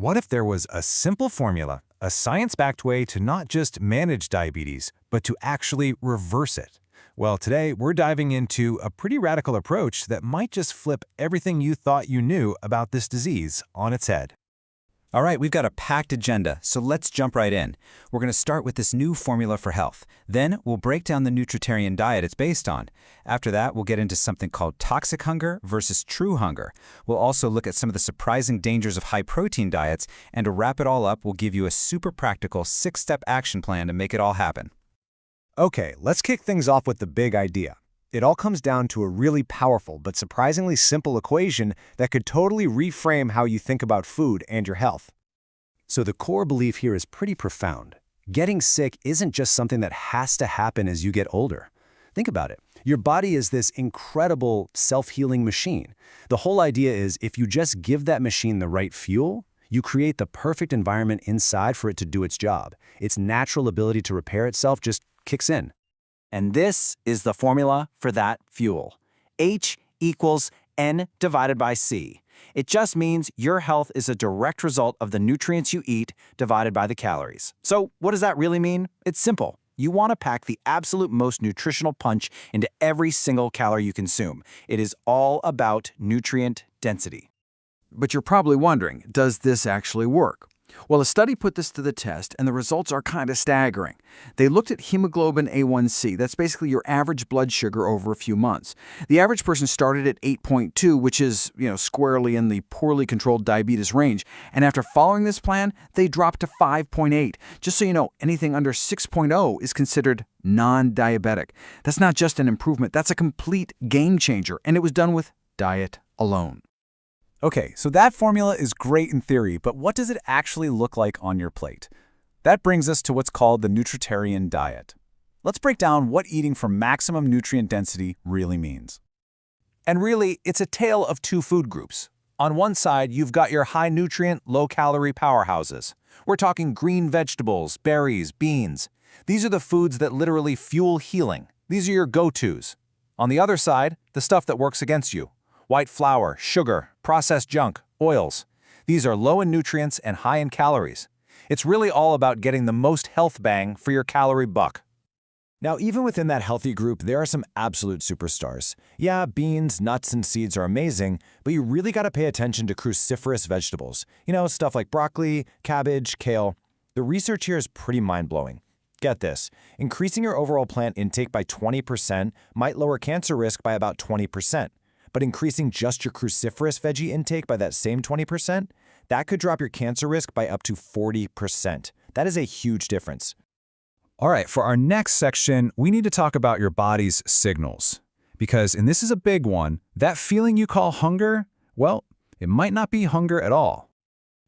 What if there was a simple formula, a science-backed way to not just manage diabetes, but to actually reverse it? Well, today we're diving into a pretty radical approach that might just flip everything you thought you knew about this disease on its head. All right, we've got a packed agenda, so let's jump right in. We're going to start with this new formula for health. Then we'll break down the Nutritarian diet it's based on. After that, we'll get into something called toxic hunger versus true hunger. We'll also look at some of the surprising dangers of high-protein diets, and to wrap it all up, we'll give you a super practical 6-step action plan to make it all happen. Okay, let's kick things off with the big idea. It all comes down to a really powerful but surprisingly simple equation that could totally reframe how you think about food and your health. So the core belief here is pretty profound. Getting sick isn't just something that has to happen as you get older. Think about it. Your body is this incredible self-healing machine. The whole idea is if you just give that machine the right fuel, you create the perfect environment inside for it to do its job. Its natural ability to repair itself just kicks in. And this is the formula for that fuel. H equals N divided by C. It just means your health is a direct result of the nutrients you eat divided by the calories. So what does that really mean? It's simple. You want to pack the absolute most nutritional punch into every single calorie you consume. It is all about nutrient density. But you're probably wondering, does this actually work? Well, a study put this to the test, and the results are kind of staggering. They looked at hemoglobin A1C. That's basically your average blood sugar over a few months. The average person started at 8.2, which is, squarely in the poorly controlled diabetes range. And after following this plan, they dropped to 5.8. Just so you know, anything under 6.0 is considered non-diabetic. That's not just an improvement. That's a complete game changer, and it was done with diet alone. Okay, so that formula is great in theory, but what does it actually look like on your plate? That brings us to what's called the Nutritarian diet. Let's break down what eating for maximum nutrient density really means. And really, it's a tale of two food groups. On one side, you've got your high-nutrient, low-calorie powerhouses. We're talking green vegetables, berries, beans. These are the foods that literally fuel healing. These are your go-tos. On the other side, the stuff that works against you. White flour, sugar, processed junk, oils. These are low in nutrients and high in calories. It's really all about getting the most health bang for your calorie buck. Now, even within that healthy group, there are some absolute superstars. Yeah, beans, nuts, and seeds are amazing, but you really got to pay attention to cruciferous vegetables. Stuff like broccoli, cabbage, kale. The research here is pretty mind-blowing. Get this, increasing your overall plant intake by 20% might lower cancer risk by about 20%. But increasing just your cruciferous veggie intake by that same 20%, that could drop your cancer risk by up to 40%. That is a huge difference. All right, for our next section, we need to talk about your body's signals. Because, and this is a big one, that feeling you call hunger, well, it might not be hunger at all.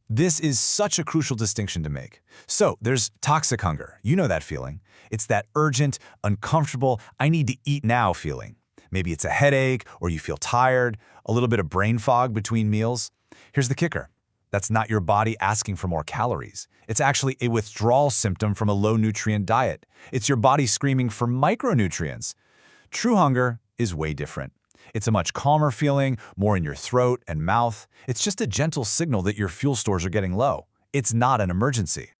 This is such a crucial distinction to make. So there's toxic hunger. You know that feeling. It's that urgent, uncomfortable, I need to eat now feeling. Maybe it's a headache, or you feel tired, a little bit of brain fog between meals. Here's the kicker. That's not your body asking for more calories. It's actually a withdrawal symptom from a low-nutrient diet. It's your body screaming for micronutrients. True hunger is way different. It's a much calmer feeling, more in your throat and mouth. It's just a gentle signal that your fuel stores are getting low. It's not an emergency.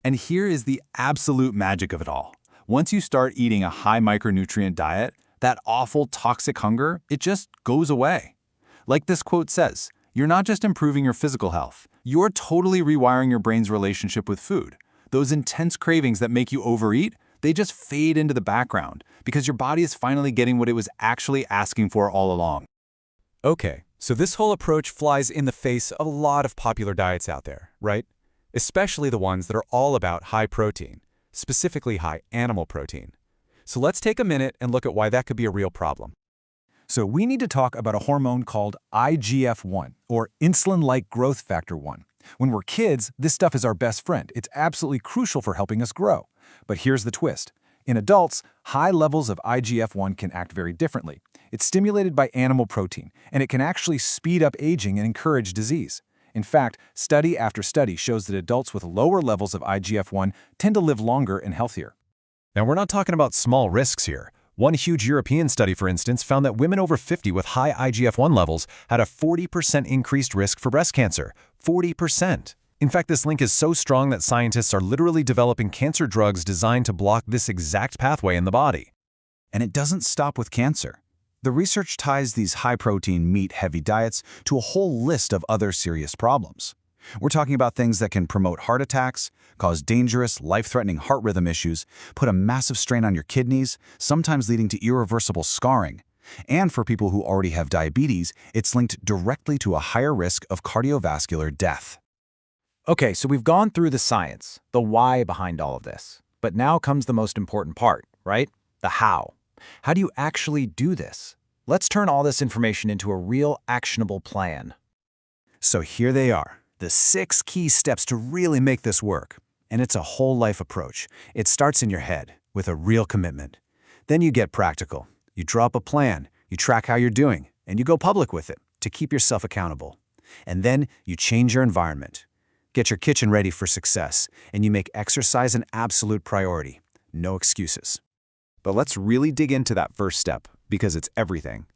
And here is the absolute magic of it all. Once you start eating a high micronutrient diet, that awful toxic hunger, it just goes away. Like this quote says, you're not just improving your physical health, you're totally rewiring your brain's relationship with food. Those intense cravings that make you overeat, they just fade into the background because your body is finally getting what it was actually asking for all along. Okay, so this whole approach flies in the face of a lot of popular diets out there, right? Especially the ones that are all about high protein, specifically high animal protein. So let's take a minute and look at why that could be a real problem. So we need to talk about a hormone called IGF-1, or insulin-like growth factor 1. When we're kids, this stuff is our best friend. It's absolutely crucial for helping us grow. But here's the twist. In adults, high levels of IGF-1 can act very differently. It's stimulated by animal protein, and it can actually speed up aging and encourage disease. In fact, study after study shows that adults with lower levels of IGF-1 tend to live longer and healthier. Now, we're not talking about small risks here. One huge European study, for instance, found that women over 50 with high IGF-1 levels had a 40% increased risk for breast cancer. 40%. In fact, this link is so strong that scientists are literally developing cancer drugs designed to block this exact pathway in the body. And it doesn't stop with cancer. The research ties these high-protein, meat-heavy diets to a whole list of other serious problems. We're talking about things that can promote heart attacks, cause dangerous, life-threatening heart rhythm issues, put a massive strain on your kidneys, sometimes leading to irreversible scarring. And for people who already have diabetes, it's linked directly to a higher risk of cardiovascular death. Okay, so we've gone through the science, the why behind all of this. But now comes the most important part, right? The how. How do you actually do this? Let's turn all this information into a real actionable plan. So here they are, the 6 key steps to really make this work. And it's a whole life approach. It starts in your head with a real commitment. Then you get practical. You draw up a plan, you track how you're doing, and you go public with it to keep yourself accountable. And then you change your environment. Get your kitchen ready for success, and you make exercise an absolute priority. No excuses. But let's really dig into that first step, because it's everything.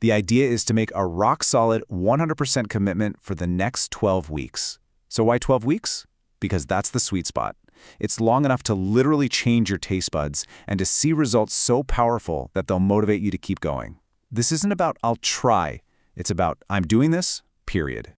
The idea is to make a rock-solid 100% commitment for the next 12 weeks. So why 12 weeks? Because that's the sweet spot. It's long enough to literally change your taste buds and to see results so powerful that they'll motivate you to keep going. This isn't about I'll try. It's about I'm doing this, period.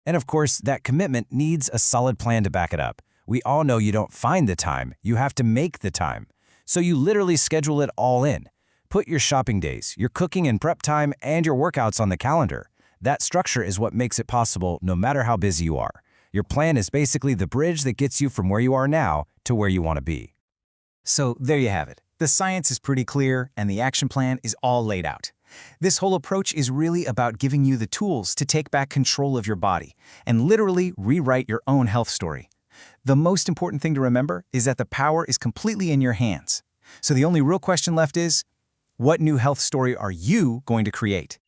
And of course, that commitment needs a solid plan to back it up. We all know you don't find the time, you have to make the time. So you literally schedule it all in. Put your shopping days, your cooking and prep time, and your workouts on the calendar. That structure is what makes it possible no matter how busy you are. Your plan is basically the bridge that gets you from where you are now to where you want to be. So there you have it. The science is pretty clear and the action plan is all laid out. This whole approach is really about giving you the tools to take back control of your body and literally rewrite your own health story. The most important thing to remember is that the power is completely in your hands. So the only real question left is, what new health story are you going to create?